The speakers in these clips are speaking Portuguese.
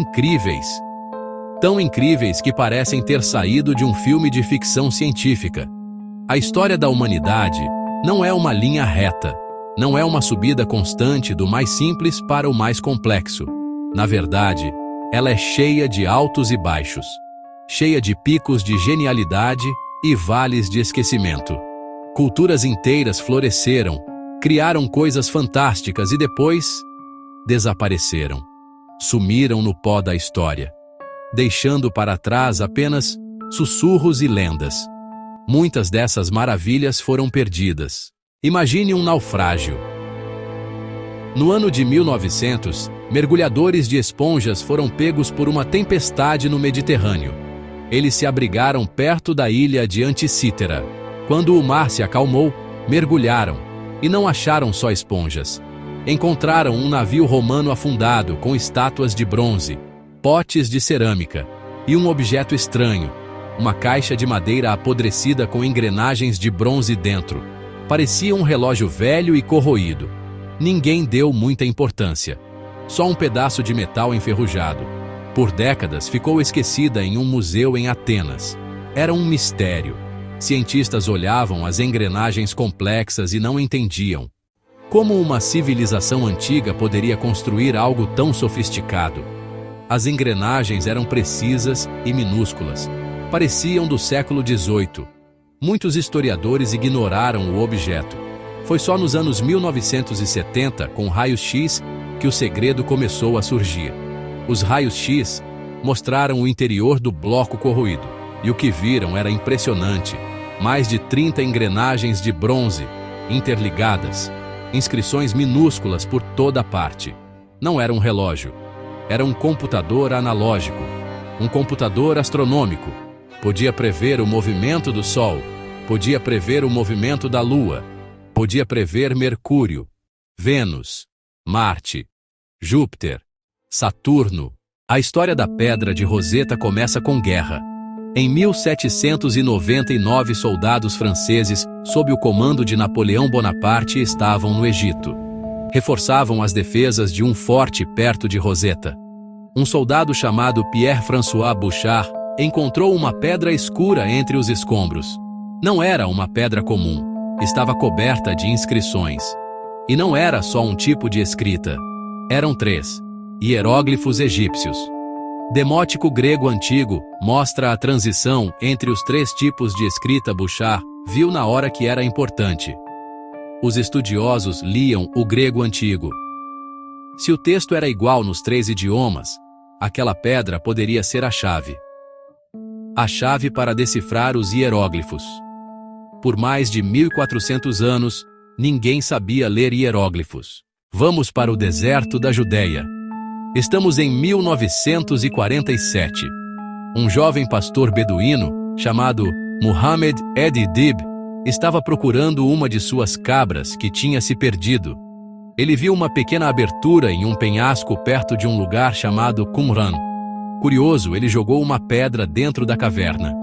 incríveis. Tão incríveis que parecem ter saído de um filme de ficção científica. A história da humanidade não é uma linha reta, não é uma subida constante do mais simples para o mais complexo. Na verdade, ela é cheia de altos e baixos, cheia de picos de genialidade e vales de esquecimento. Culturas inteiras floresceram, criaram coisas fantásticas e depois desapareceram. Sumiram no pó da história, deixando para trás apenas sussurros e lendas. Muitas dessas maravilhas foram perdidas. Imagine um naufrágio. No ano de 1900, mergulhadores de esponjas foram pegos por uma tempestade no Mediterrâneo. Eles se abrigaram perto da ilha de Anticítera. Quando o mar se acalmou, mergulharam e não acharam só esponjas. Encontraram um navio romano afundado com estátuas de bronze, potes de cerâmica e um objeto estranho, uma caixa de madeira apodrecida com engrenagens de bronze dentro. Parecia um relógio velho e corroído. Ninguém deu muita importância. Só um pedaço de metal enferrujado. Por décadas ficou esquecida em um museu em Atenas. Era um mistério. Cientistas olhavam as engrenagens complexas e não entendiam. Como uma civilização antiga poderia construir algo tão sofisticado? As engrenagens eram precisas e minúsculas. Pareciam do século XVIII. Muitos historiadores ignoraram o objeto. Foi só nos anos 1970, com raios-x, que o segredo começou a surgir. Os raios-x mostraram o interior do bloco corroído, e o que viram era impressionante. Mais de 30 engrenagens de bronze, interligadas, inscrições minúsculas por toda parte. Não era um relógio, era um computador analógico, um computador astronômico. Podia prever o movimento do Sol, podia prever o movimento da Lua, podia prever Mercúrio, Vênus, Marte, Júpiter, Saturno. A história da Pedra de Roseta começa com guerra. Em 1799, soldados franceses, sob o comando de Napoleão Bonaparte, estavam no Egito. Reforçavam as defesas de um forte perto de Roseta. Um soldado chamado Pierre-François Bouchard encontrou uma pedra escura entre os escombros. Não era uma pedra comum, estava coberta de inscrições. E não era só um tipo de escrita. Eram 3 hieróglifos egípcios. Demótico grego antigo mostra a transição entre os 3 tipos de escrita. Bouchard viu na hora que era importante. Os estudiosos liam o grego antigo. Se o texto era igual nos 3 idiomas, aquela pedra poderia ser a chave. A chave para decifrar os hieróglifos. Por mais de 1400 anos, ninguém sabia ler hieróglifos. Vamos para o deserto da Judéia. Estamos em 1947. Um jovem pastor beduíno, chamado Muhammad Ed-Dib, estava procurando uma de suas cabras que tinha se perdido. Ele viu uma pequena abertura em um penhasco perto de um lugar chamado Qumran. Curioso, ele jogou uma pedra dentro da caverna.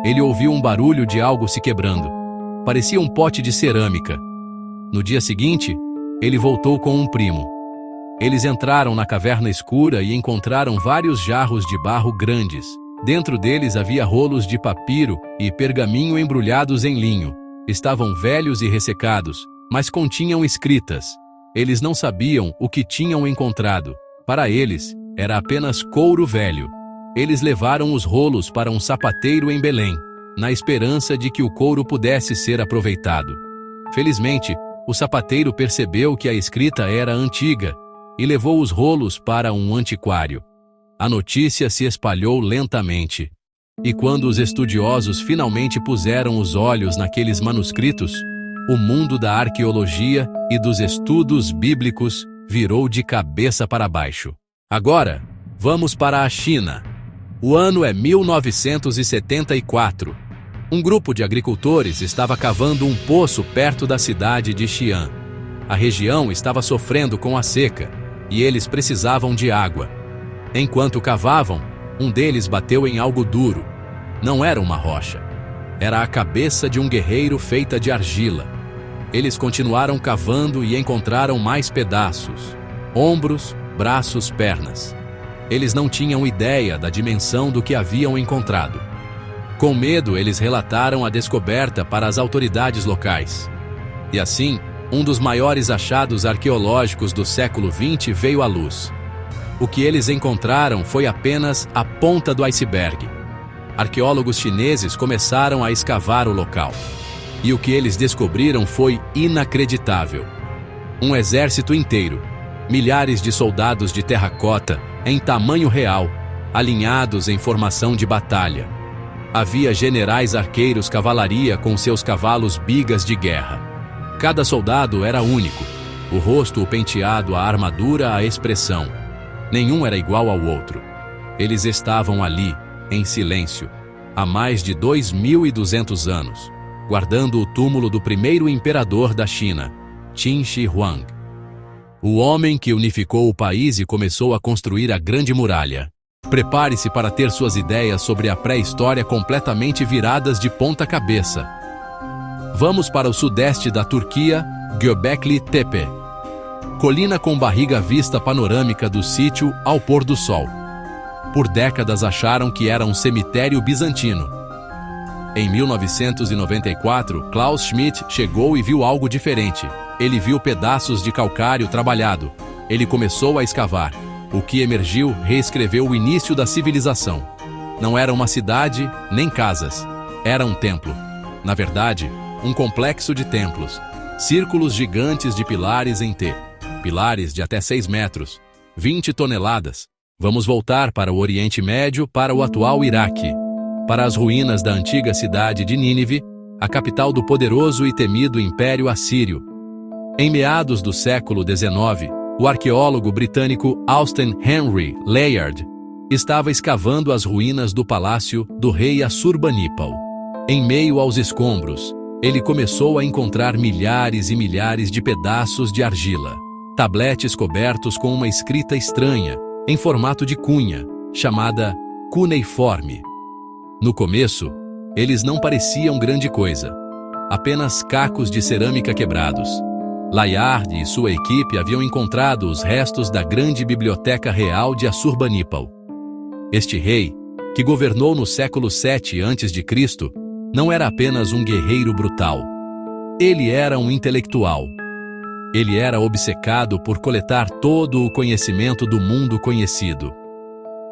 Ele ouviu um barulho de algo se quebrando. Parecia um pote de cerâmica. No dia seguinte, ele voltou com um primo. Eles entraram na caverna escura e encontraram vários jarros de barro grandes. Dentro deles havia rolos de papiro e pergaminho embrulhados em linho. Estavam velhos e ressecados, mas continham escritas. Eles não sabiam o que tinham encontrado. Para eles, era apenas couro velho. Eles levaram os rolos para um sapateiro em Belém, na esperança de que o couro pudesse ser aproveitado. Felizmente, o sapateiro percebeu que a escrita era antiga e levou os rolos para um antiquário. A notícia se espalhou lentamente. E quando os estudiosos finalmente puseram os olhos naqueles manuscritos, o mundo da arqueologia e dos estudos bíblicos virou de cabeça para baixo. Agora, vamos para a China. O ano é 1974. Um grupo de agricultores estava cavando um poço perto da cidade de Xi'an. A região estava sofrendo com a seca e eles precisavam de água. Enquanto cavavam, um deles bateu em algo duro. Não era uma rocha. Era a cabeça de um guerreiro feita de argila. Eles continuaram cavando e encontraram mais pedaços: ombros, braços, pernas. Eles não tinham ideia da dimensão do que haviam encontrado. Com medo, eles relataram a descoberta para as autoridades locais. E assim, um dos maiores achados arqueológicos do século XX veio à luz. O que eles encontraram foi apenas a ponta do iceberg. Arqueólogos chineses começaram a escavar o local. E o que eles descobriram foi inacreditável. Um exército inteiro, milhares de soldados de terracota, em tamanho real, alinhados em formação de batalha. Havia generais arqueiros cavalaria com seus cavalos bigas de guerra. Cada soldado era único, o rosto, o penteado, a armadura, a expressão. Nenhum era igual ao outro. Eles estavam ali, em silêncio, há mais de 2.200 anos, guardando o túmulo do primeiro imperador da China, Qin Shi Huang. O homem que unificou o país e começou a construir a Grande Muralha. Prepare-se para ter suas ideias sobre a pré-história completamente viradas de ponta cabeça. Vamos para o sudeste da Turquia, Göbekli Tepe. Colina com barriga vista panorâmica do sítio ao pôr do sol. Por décadas acharam que era um cemitério bizantino. Em 1994, Klaus Schmidt chegou e viu algo diferente. Ele viu pedaços de calcário trabalhado. Ele começou a escavar. O que emergiu reescreveu o início da civilização. Não era uma cidade, nem casas. Era um templo. Na verdade, um complexo de templos. Círculos gigantes de pilares em T. Pilares de até 6 metros. 20 toneladas. Vamos voltar para o Oriente Médio, para o atual Iraque. Para as ruínas da antiga cidade de Nínive, a capital do poderoso e temido Império Assírio. Em meados do século XIX, o arqueólogo britânico Austen Henry Layard estava escavando as ruínas do palácio do rei Assurbanipal. Em meio aos escombros, ele começou a encontrar milhares e milhares de pedaços de argila, tabletes cobertos com uma escrita estranha, em formato de cunha, chamada cuneiforme. No começo, eles não pareciam grande coisa, apenas cacos de cerâmica quebrados. Layard e sua equipe haviam encontrado os restos da grande biblioteca real de Assurbanipal. Este rei, que governou no século VII a.C., não era apenas um guerreiro brutal. Ele era um intelectual. Ele era obcecado por coletar todo o conhecimento do mundo conhecido.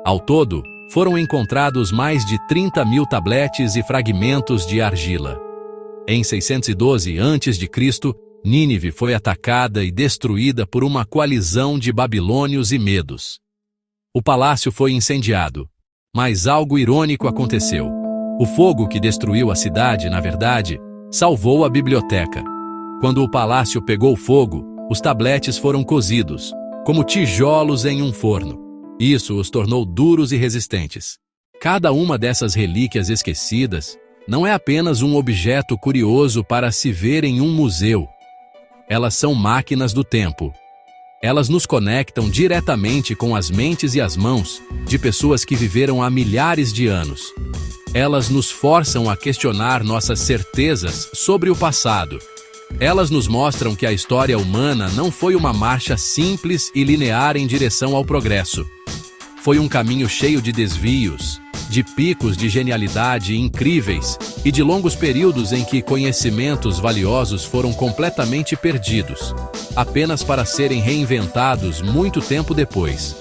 Ao todo, foram encontrados mais de 30.000 tabletes e fragmentos de argila. Em 612 a.C., Nínive foi atacada e destruída por uma coalizão de babilônios e medos. O palácio foi incendiado, mas algo irônico aconteceu. O fogo que destruiu a cidade, na verdade, salvou a biblioteca. Quando o palácio pegou fogo, os tabletes foram cozidos, como tijolos em um forno. Isso os tornou duros e resistentes. Cada uma dessas relíquias esquecidas não é apenas um objeto curioso para se ver em um museu. Elas são máquinas do tempo. Elas nos conectam diretamente com as mentes e as mãos de pessoas que viveram há milhares de anos. Elas nos forçam a questionar nossas certezas sobre o passado. Elas nos mostram que a história humana não foi uma marcha simples e linear em direção ao progresso. Foi um caminho cheio de desvios, de picos de genialidade incríveis e de longos períodos em que conhecimentos valiosos foram completamente perdidos, apenas para serem reinventados muito tempo depois.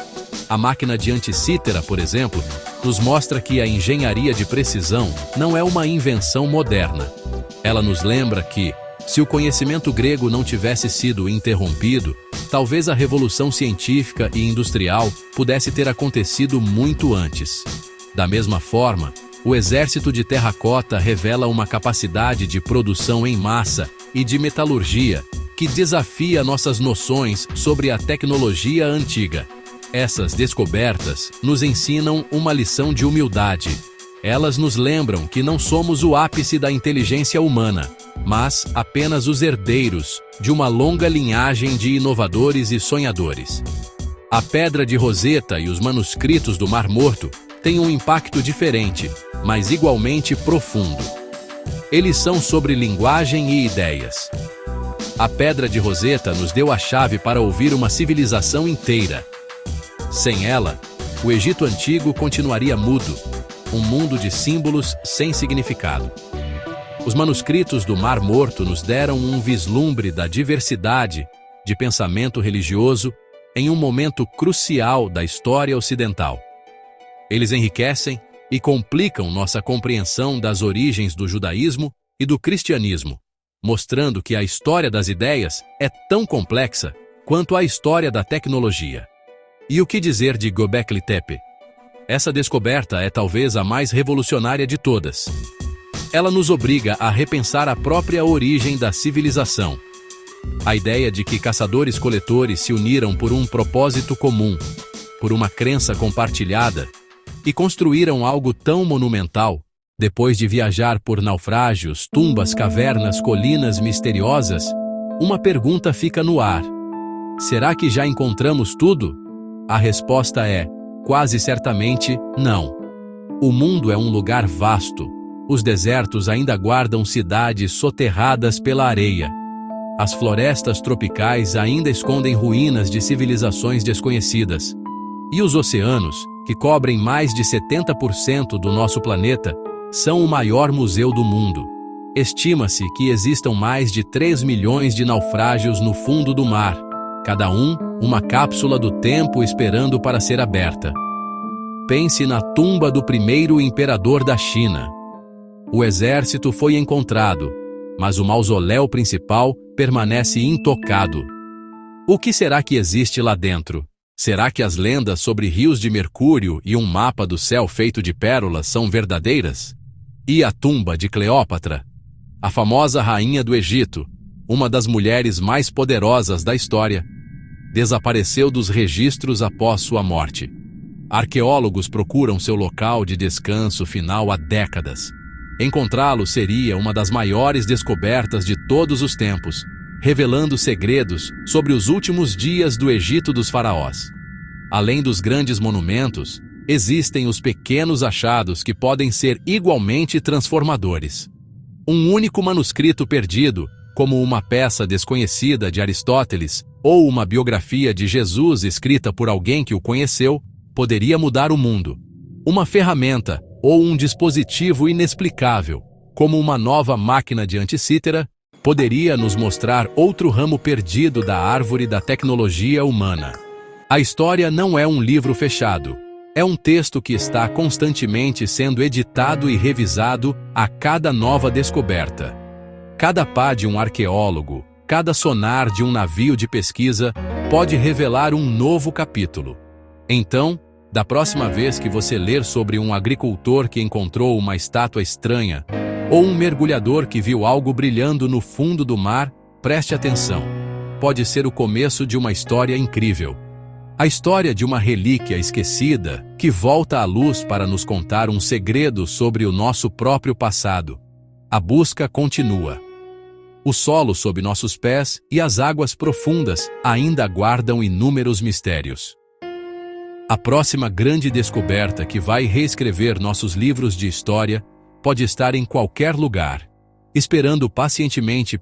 A máquina de Anticítera, por exemplo, nos mostra que a engenharia de precisão não é uma invenção moderna. Ela nos lembra que, se o conhecimento grego não tivesse sido interrompido, talvez a revolução científica e industrial pudesse ter acontecido muito antes. Da mesma forma, o exército de terracota revela uma capacidade de produção em massa e de metalurgia que desafia nossas noções sobre a tecnologia antiga. Essas descobertas nos ensinam uma lição de humildade. Elas nos lembram que não somos o ápice da inteligência humana, mas apenas os herdeiros de uma longa linhagem de inovadores e sonhadores. A Pedra de Roseta e os manuscritos do Mar Morto têm um impacto diferente, mas igualmente profundo. Eles são sobre linguagem e ideias. A Pedra de Roseta nos deu a chave para ouvir uma civilização inteira. Sem ela, o Egito Antigo continuaria mudo, um mundo de símbolos sem significado. Os manuscritos do Mar Morto nos deram um vislumbre da diversidade de pensamento religioso em um momento crucial da história ocidental. Eles enriquecem e complicam nossa compreensão das origens do judaísmo e do cristianismo, mostrando que a história das ideias é tão complexa quanto a história da tecnologia. E o que dizer de Göbekli Tepe? Essa descoberta é talvez a mais revolucionária de todas. Ela nos obriga a repensar a própria origem da civilização. A ideia de que caçadores-coletores se uniram por um propósito comum, por uma crença compartilhada, e construíram algo tão monumental, depois de viajar por naufrágios, tumbas, cavernas, colinas misteriosas, uma pergunta fica no ar. Será que já encontramos tudo? A resposta é, quase certamente, não. O mundo é um lugar vasto. Os desertos ainda guardam cidades soterradas pela areia. As florestas tropicais ainda escondem ruínas de civilizações desconhecidas. E os oceanos, que cobrem mais de 70% do nosso planeta, são o maior museu do mundo. Estima-se que existam mais de 3 milhões de naufrágios no fundo do mar, cada um uma cápsula do tempo esperando para ser aberta. Pense na tumba do primeiro imperador da China. O exército foi encontrado, mas o mausoléu principal permanece intocado. O que será que existe lá dentro? Será que as lendas sobre rios de mercúrio e um mapa do céu feito de pérolas são verdadeiras? E a tumba de Cleópatra? A famosa rainha do Egito, uma das mulheres mais poderosas da história, desapareceu dos registros após sua morte. Arqueólogos procuram seu local de descanso final há décadas. Encontrá-lo seria uma das maiores descobertas de todos os tempos, revelando segredos sobre os últimos dias do Egito dos faraós. Além dos grandes monumentos, existem os pequenos achados que podem ser igualmente transformadores. Um único manuscrito perdido, como uma peça desconhecida de Aristóteles ou uma biografia de Jesus escrita por alguém que o conheceu, poderia mudar o mundo. Uma ferramenta ou um dispositivo inexplicável, como uma nova máquina de anticítera, poderia nos mostrar outro ramo perdido da árvore da tecnologia humana. A história não é um livro fechado. É um texto que está constantemente sendo editado e revisado a cada nova descoberta. Cada pá de um arqueólogo, cada sonar de um navio de pesquisa pode revelar um novo capítulo. Então, da próxima vez que você ler sobre um agricultor que encontrou uma estátua estranha, ou um mergulhador que viu algo brilhando no fundo do mar, preste atenção. Pode ser o começo de uma história incrível. A história de uma relíquia esquecida que volta à luz para nos contar um segredo sobre o nosso próprio passado. A busca continua. O solo sob nossos pés e as águas profundas ainda guardam inúmeros mistérios. A próxima grande descoberta que vai reescrever nossos livros de história pode estar em qualquer lugar, esperando pacientemente